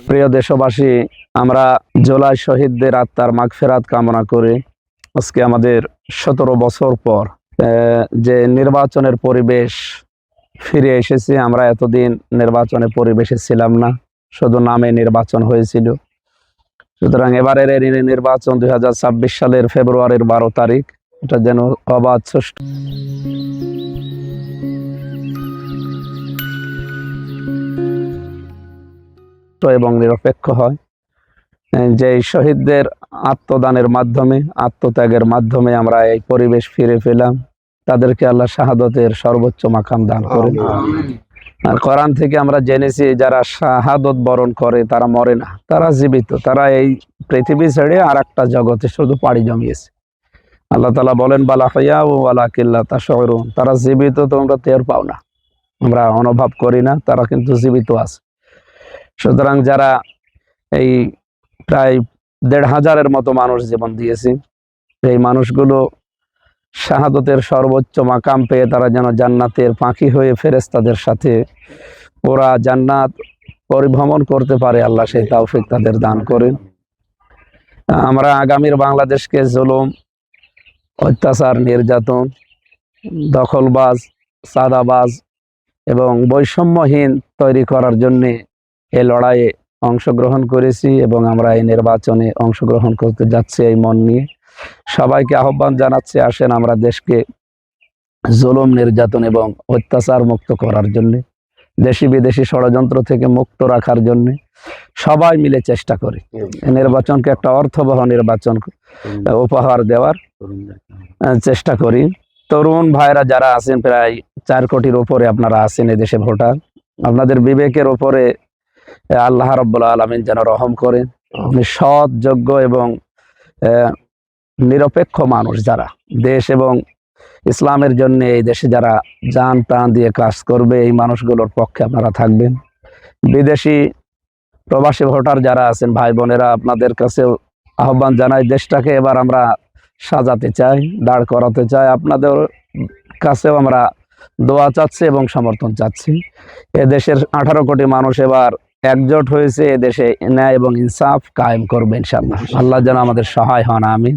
প্রিয় দেশবাসী, আমরা জুলাই শহীদদের আত্মার মাগফিরাত কামনা করে আজকে আমাদের 17 বছর পর যে নির্বাচনের পরিবেশ ফিরে এসেছে। আমরা এতদিন নির্বাচনের পরিবেশে ছিলাম না, শুধু নামে নির্বাচন হয়েছিল। সুতরাং এবারের এই নির্বাচন 2026 সালের ফেব্রুয়ারির 12 তারিখ, এটা যেন অবাধ সুষ্ঠু এবং নিরপেক্ষ হয়। যে শহীদদের আত্মদানের মাধ্যমে, আত্মত্যাগের মাধ্যমে আমরা এই পরিবেশ ফিরে পেলাম, তাদেরকে আল্লাহ শাহাদতের সর্বোচ্চ মাকাম দান করেন। আর কোরআন থেকে আমরা জেনেছি যারা শাহাদত বরণ করে তারা মরে না, তারা জীবিত। তারা এই পৃথিবী ছেড়ে আর একটা জগতে শুধু পাড়ি জমিয়েছে। আল্লাহ তাআলা বলেন, বালা হায়া ও ওয়ালাকিল্লা তাশউরুন, তারা জীবিত, তোমরা টের পাও না, আমরা অনুভব করি না, তারা কিন্তু জীবিত আছে। সুতরাং যারা এই প্রায় ১৫০০-এর মতো মানুষ জীবন দিয়েছে, এই মানুষগুলো শাহাদতের সর্বোচ্চ মাকাম পেয়ে তারা যেন জান্নাতের পাখি হয়ে ফেরেশতাদের সাথে ওরা জান্নাত পরিভ্রমণ করতে পারে, আল্লাহ সেই তৌফিক তাদের দান করেন। আমরা আগামীর বাংলাদেশকে জুলুম, অত্যাচার, নির্যাতন, দখলবাজ, সাদাবাজ এবং বৈষম্যহীন তৈরি করার জন্য এই লড়াইয়ে অংশগ্রহণ করেছি এবং আমরা এই নির্বাচনে অংশগ্রহণ করতে যাচ্ছি এই মন নিয়ে। সবাইকে আহ্বান জানাচ্ছি, আসেন আমরা দেশকে জুলুম, নির্যাতন এবং অত্যাচার মুক্ত করার জন্য, দেশি বিদেশি ষড়যন্ত্র থেকে মুক্ত রাখার জন্য সবাই মিলে চেষ্টা করি। এই নির্বাচনকে একটা অর্থবহ নির্বাচন উপহার দেওয়ার চেষ্টা করি। তরুণ ভাইরা যারা আছেন, প্রায় 4 কোটির উপরে আপনারা আছেন এই দেশে ভোটার, আপনাদের বিবেকের উপরে আল্লাহ রাব্বুল আলামিন যেন রহম করেন। আপনি সৎ, যোগ্য এবং নিরপেক্ষ মানুষ যারা দেশ এবং ইসলামের জন্য এই দেশে যারা জান প্রাণ দিয়ে কাজ করবে, এই মানুষগুলোর পক্ষে আপনারা থাকবেন। বিদেশি প্রবাসী ভোটার যারা আছেন, ভাই বোনেরা, আপনাদের কাছে আহ্বান জানাই, দেশটাকে এবার আমরা সাজাতে চাই, দাঁড় করাতে চাই। আপনাদের কাছেও আমরা দোয়া চাচ্ছি এবং সমর্থন চাচ্ছি। এদেশের 18 কোটি মানুষ এবার একজোট হয়েছে, এদেশে ন্যায় এবং ইনসাফ কায়েম করবে ইনশাআল্লাহ। আল্লাহ যেন আমাদের সহায় হন, আমিন।